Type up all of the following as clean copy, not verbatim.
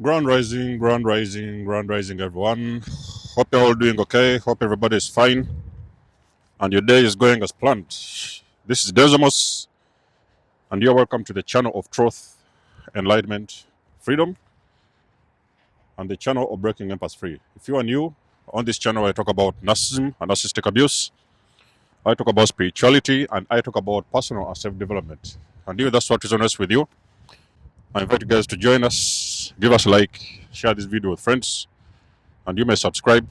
Grand rising, everyone. Hope you're all doing okay. Hope everybody is fine. And your day is going as planned. This is Desamos, and you're welcome to the channel of truth, enlightenment, freedom, and the channel of breaking empaths free. If you are new, on this channel I talk about narcissism and narcissistic abuse. I talk about spirituality, and I talk about personal and self-development. And if that's what resonates with you, I invite you guys to join us, give us a like, share this video with friends, and you may subscribe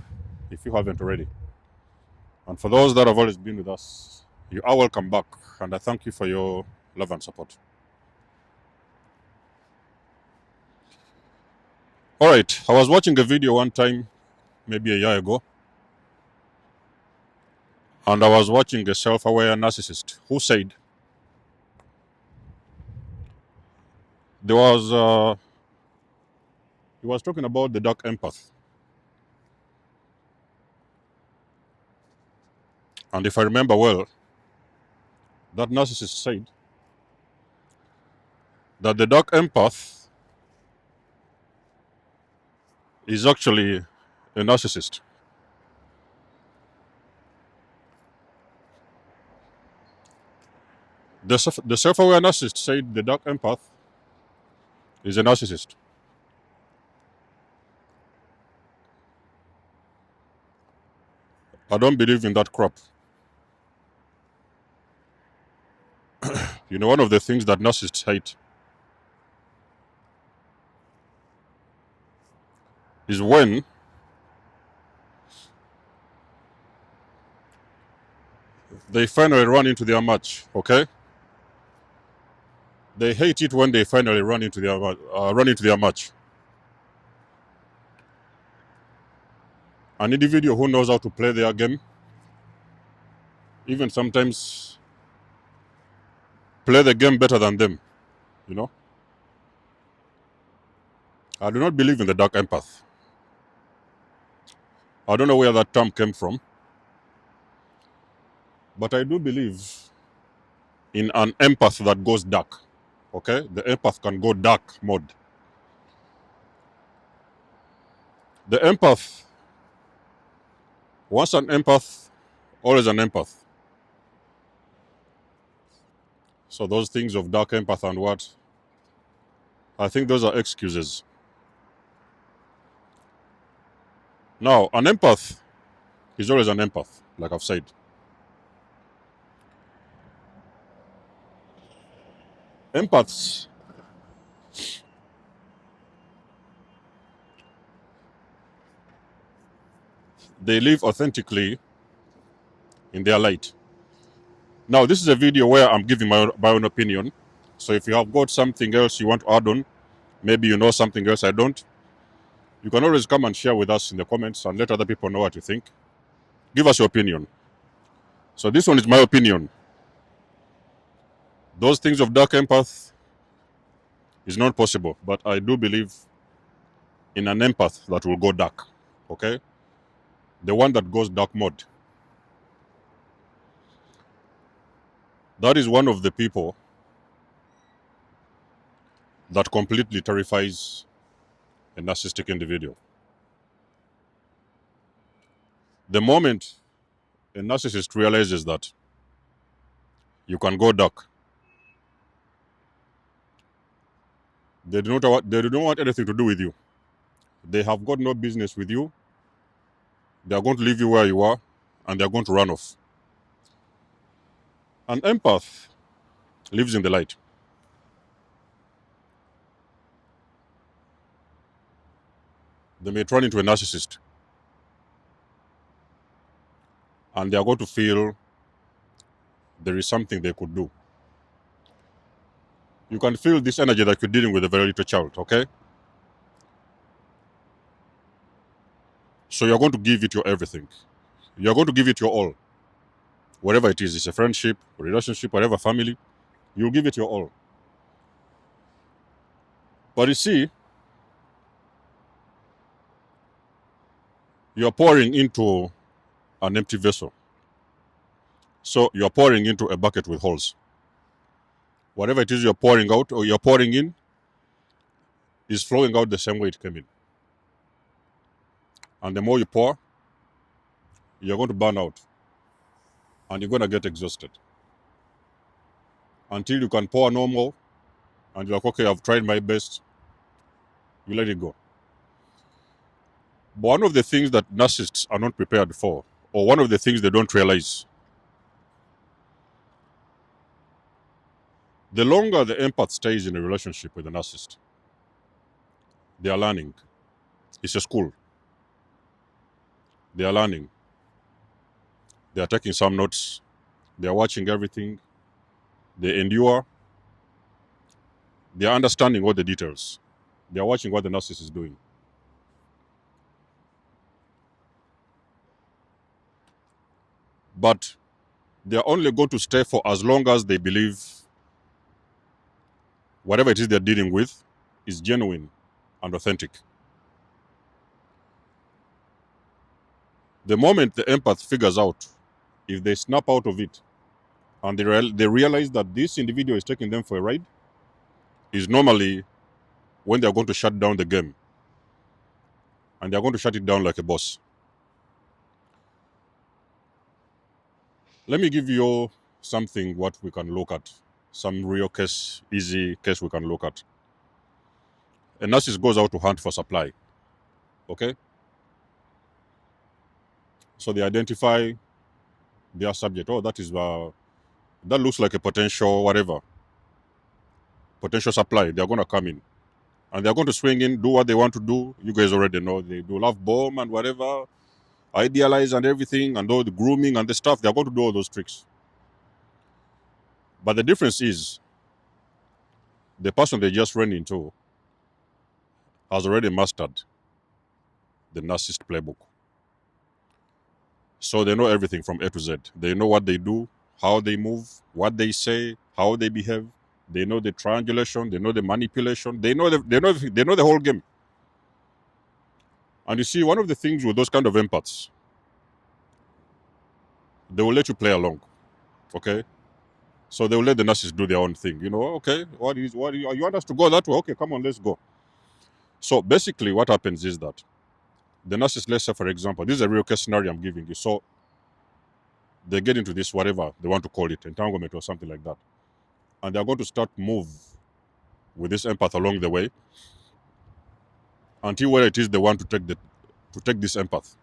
if you haven't already. And for those that have always been with us, you are welcome back, and I thank you for your love and support. All right, I was watching a video one time, maybe a year ago, and I was watching a self-aware narcissist who said he was talking about the dark empath. And if I remember well, that narcissist said that the dark empath is actually a narcissist. The self-aware narcissist said the dark empath is a narcissist. I don't believe in that crap. You know, one of the things that narcissists hate is when they finally run into their match, okay? They hate it when they finally run into their match. An individual who knows how to play their game, even sometimes play the game better than them, you know? I do not believe in the dark empath. I don't know where that term came from, but I do believe in an empath that goes dark, okay? The empath can go dark mode. The empath, once an empath, always an empath. So those things of dark empath and what, I think those are excuses. Now, an empath is always an empath, like I've said. Empaths they live authentically in their light. Now, this is a video where I'm giving my own opinion. So if you have got something else you want to add on, maybe you know something else I don't, you can always come and share with us in the comments and let other people know what you think. Give us your opinion. So this one is my opinion. Those things of dark empath is not possible, but I do believe in an empath that will go dark, okay? The one that goes dark mode. That is one of the people that completely terrifies a narcissistic individual. The moment a narcissist realizes that you can go dark, they do not want anything to do with you. They have got no business with you. They are going to leave you where you are, and they are going to run off. An empath lives in the light. They may turn into a narcissist, and they are going to feel there is something they could do. You can feel this energy that you're dealing with a very little child, okay? So you're going to give it your everything. You're going to give it your all. Whatever it is, it's a friendship, a relationship, whatever, family, you'll give it your all. But you see, you're pouring into an empty vessel. So you're pouring into a bucket with holes. Whatever it is you're pouring out or you're pouring in, is flowing out the same way it came in. And the more you pour, you're going to burn out. And you're going to get exhausted. Until you can pour no more, and you're like, okay, I've tried my best, you let it go. But one of the things that narcissists are not prepared for, or one of the things they don't realize, the longer the empath stays in a relationship with a narcissist, they are learning. It's a school. They are learning. They are taking some notes. They are watching everything. They endure. They are understanding all the details. They are watching what the narcissist is doing. But they are only going to stay for as long as they believe whatever it is they're dealing with is genuine and authentic. The moment the empath figures out, if they snap out of it and they realize that this individual is taking them for a ride, is normally when they're going to shut down the game. And they're going to shut it down like a boss. Let me give you something what we can look at. Some real case, easy case we can look at. A narcissist goes out to hunt for supply. Okay? So they identify their subject. Oh, that looks like a potential whatever. Potential supply. They're going to come in. And they're going to swing in, do what they want to do. You guys already know. They do love bomb and whatever. Idealize and everything. And all the grooming and the stuff. They're going to do all those tricks. But the difference is, the person they just ran into has already mastered the narcissist playbook. So they know everything from A to Z. They know what they do, how they move, what they say, how they behave. They know the triangulation. They know the manipulation. They know the whole game. And you see, one of the things with those kind of empaths, they will let you play along. Okay? So they will let the narcissist do their own thing. You know, okay, you want us to go that way? Okay, come on, let's go. So basically what happens is that the narcissist, let's say for example, this is a real case scenario I'm giving you. So they get into this, whatever they want to call it, entanglement or something like that. And they're going to start move with this empath along the way until where it is they want to take this empath.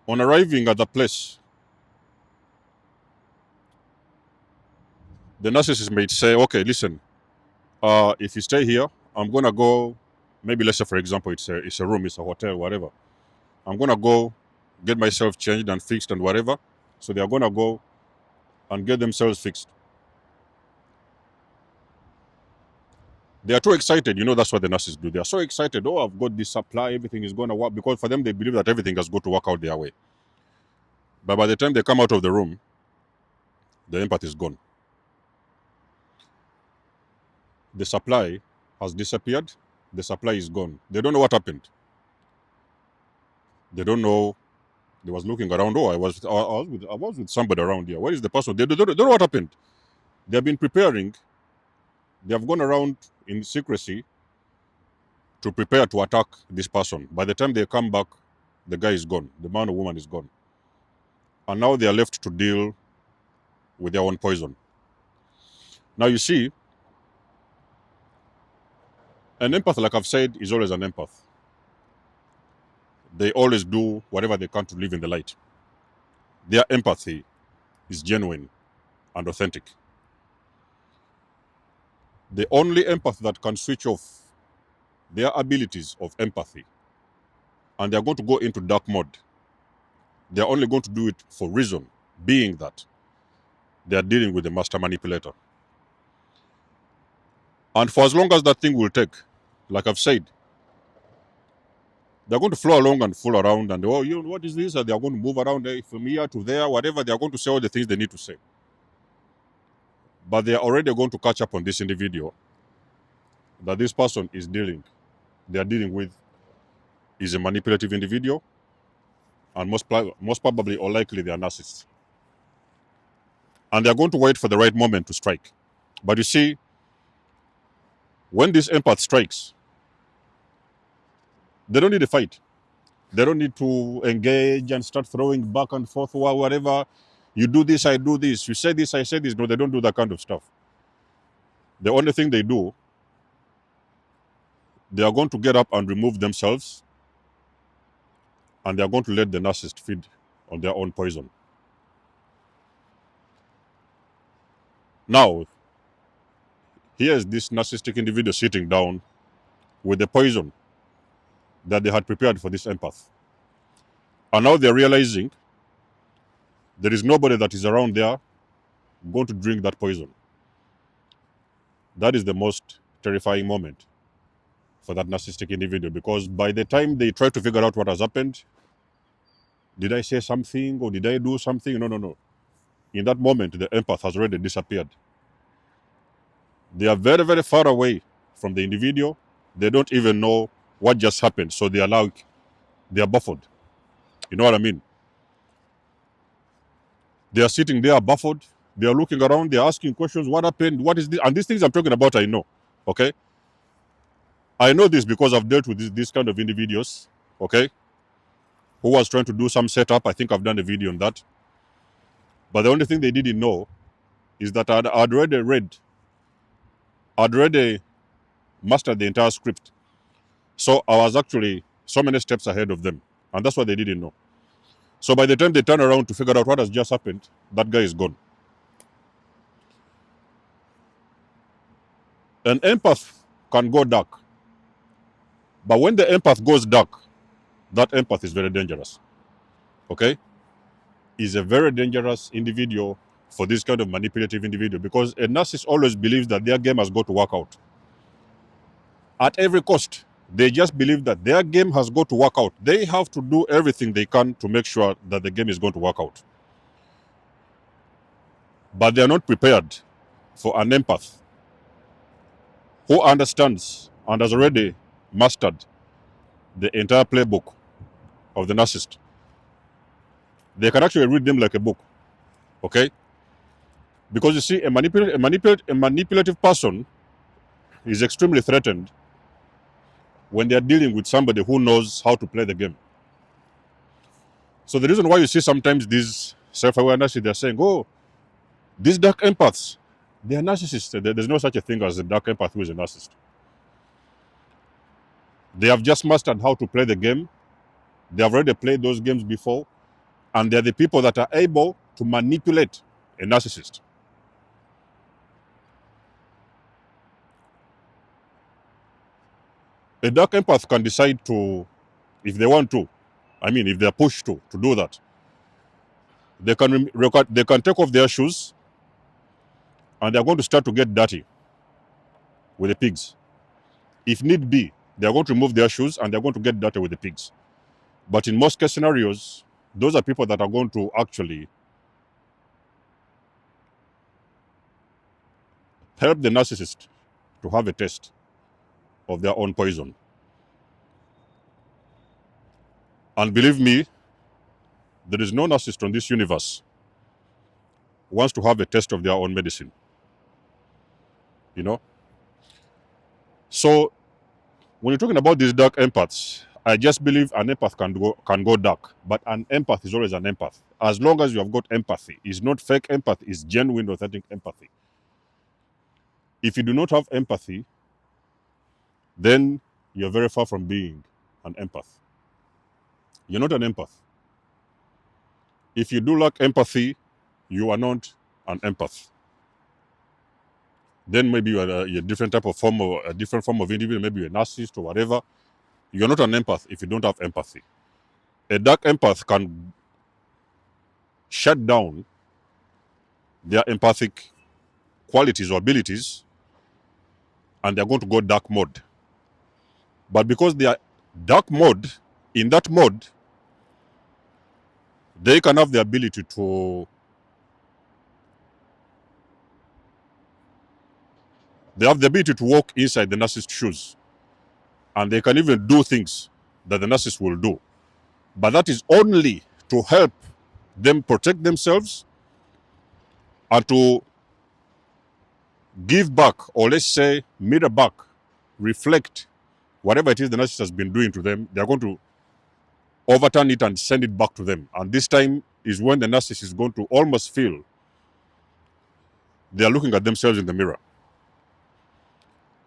On arriving at the place, the narcissist may say, okay, listen, if you stay here, I'm gonna go, maybe let's say for example it's a room, it's a hotel, whatever. I'm gonna go get myself changed and fixed and whatever. So they're gonna go and get themselves fixed. They are too excited, you know, that's what the narcissists do. They are so excited, oh, I've got this supply, everything is gonna work, because for them they believe that everything has got to work out their way. But by the time they come out of the room, the empath is gone. The supply has disappeared, the supply is gone. They don't know what happened. They don't know. They was looking around. Oh, I was with somebody around here. Where is the person? They don't know what happened. They have been preparing. They have gone around in secrecy to prepare to attack this person. By the time they come back, the guy is gone. The man or woman is gone. And now they are left to deal with their own poison. Now you see, an empath, like I've said, is always an empath. They always do whatever they can to live in the light. Their empathy is genuine and authentic. The only empath that can switch off their abilities of empathy and they're going to go into dark mode, they're only going to do it for reason, being that they're dealing with the master manipulator. And for as long as that thing will take, like I've said, they're going to flow along and fool around and, oh, you know, what is this? And they're going to move around from here to there, whatever. They're going to say all the things they need to say. But they're already going to catch up on this individual that this person they're dealing with is a manipulative individual, and most probably or likely they are narcissists. And they're going to wait for the right moment to strike. But you see, When this empath strikes, they don't need a fight. They don't need to engage and start throwing back and forth, whatever. You do this, I do this. You say this, I say this. No, they don't do that kind of stuff. The only thing they do, they are going to get up and remove themselves, and they are going to let the narcissist feed on their own poison. Now, here's this narcissistic individual sitting down with the poison that they had prepared for this empath. And now they're realizing there is nobody that is around there going to drink that poison. That is the most terrifying moment for that narcissistic individual, because by the time they try to figure out what has happened, did I say something or did I do something? No. In that moment, the empath has already disappeared. They are very, very far away from the individual. They don't even know what just happened. So they are baffled. You know what I mean? They are sitting there baffled. They are looking around. They are asking questions. What happened? What is this? And these things I'm talking about, I know. Okay? I know this because I've dealt with this kind of individuals. Okay? Who was trying to do some setup. I think I've done a video on that. But the only thing they didn't know is that I'd already mastered the entire script. So I was actually so many steps ahead of them. And that's what they didn't know. So by the time they turn around to figure out what has just happened, that guy is gone. An empath can go dark. But when the empath goes dark, that empath is very dangerous. Okay? He's a very dangerous individual for this kind of manipulative individual, because a narcissist always believes that their game has got to work out. At every cost, they just believe that their game has got to work out. They have to do everything they can to make sure that the game is going to work out. But they are not prepared for an empath who understands and has already mastered the entire playbook of the narcissist. They can actually read them like a book. Okay? Because you see, a manipulative person is extremely threatened when they are dealing with somebody who knows how to play the game. So the reason why you see sometimes these self-aware narcissists, they're saying, oh, these dark empaths, they are narcissists. There's no such a thing as a dark empath who is a narcissist. They have just mastered how to play the game. They have already played those games before. And they're the people that are able to manipulate a narcissist. A dark empath can decide to, if they want to, if they're pushed to do that, they can take off their shoes and they're going to start to get dirty with the pigs. If need be, they're going to remove their shoes and they're going to get dirty with the pigs. But in most case scenarios, those are people that are going to actually help the narcissist to have a taste of their own poison. And believe me, there is no narcissist on this universe who wants to have a taste of their own medicine. You know? So when you're talking about these dark empaths, I just believe an empath can go dark, but an empath is always an empath. As long as you have got empathy, it's not fake empathy, it's genuine, authentic empathy. If you do not have empathy, then you're very far from being an empath. You're not an empath. If you do lack empathy, you are not an empath. Then maybe you're a different form of individual, maybe you're a narcissist or whatever. You're not an empath if you don't have empathy. A dark empath can shut down their empathic qualities or abilities, and they're going to go dark mode. But because they are dark mode, in that mode, they can have the ability to, walk inside the narcissist's shoes. And they can even do things that the narcissist will do. But that is only to help them protect themselves and to give back, or let's say mirror back, reflect whatever it is the narcissist has been doing to them. They are going to overturn it and send it back to them. And this time is when the narcissist is going to almost feel they are looking at themselves in the mirror.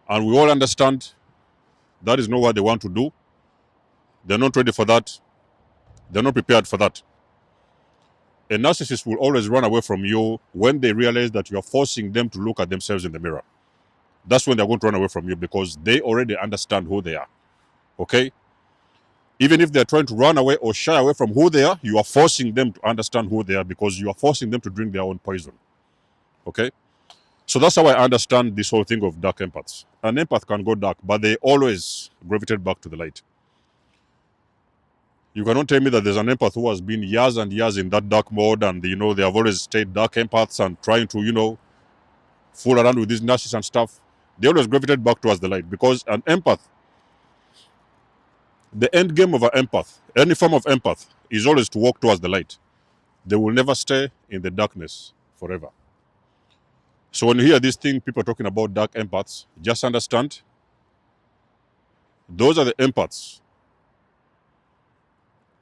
And we all understand that is not what they want to do. They're not ready for that. They're not prepared for that. A narcissist will always run away from you when they realize that you are forcing them to look at themselves in the mirror. That's when they're going to run away from you, because they already understand who they are. Okay? Even if they're trying to run away or shy away from who they are, you are forcing them to understand who they are, because you are forcing them to drink their own poison. Okay? So that's how I understand this whole thing of dark empaths. An empath can go dark, but they always gravitate back to the light. You cannot tell me that there's an empath who has been years and years in that dark mode, and they have always stayed dark empaths and trying to fool around with these narcissists and stuff. They always gravitate back towards the light, because an empath, the end game of an empath, any form of empath, is always to walk towards the light. They will never stay in the darkness forever. So when you hear this thing, people talking about dark empaths, just understand those are the empaths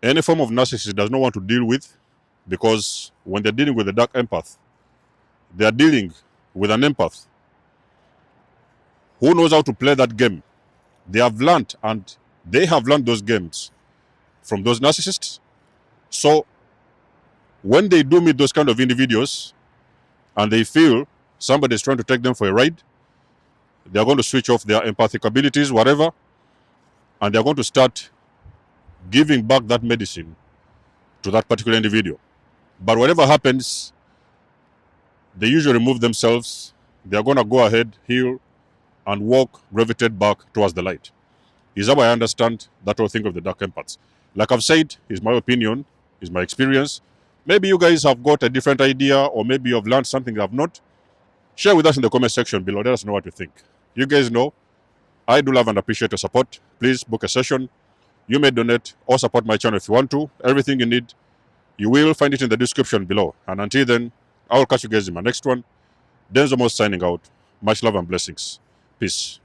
any form of narcissist does not want to deal with, because when they're dealing with a dark empath, they are dealing with an empath who knows how to play that game. They have learned those games from those narcissists. So when they do meet those kind of individuals and they feel somebody is trying to take them for a ride, they are going to switch off their empathic abilities, whatever, and they are going to start giving back that medicine to that particular individual. But whatever happens, they usually remove themselves. They are going to go ahead, heal, and walk, gravitate back towards the light. Is how I understand that whole thing of the dark empaths. Like I've said, is my opinion, is my experience. Maybe you guys have got a different idea, or maybe you have learned something you have not. Share with us in the comment section below. Let us know what you think. You guys know, I do love and appreciate your support. Please book a session. You may donate or support my channel if you want to. Everything you need, you will find it in the description below. And until then, I will catch you guys in my next one. Denzo Moss signing out. Much love and blessings. Peace.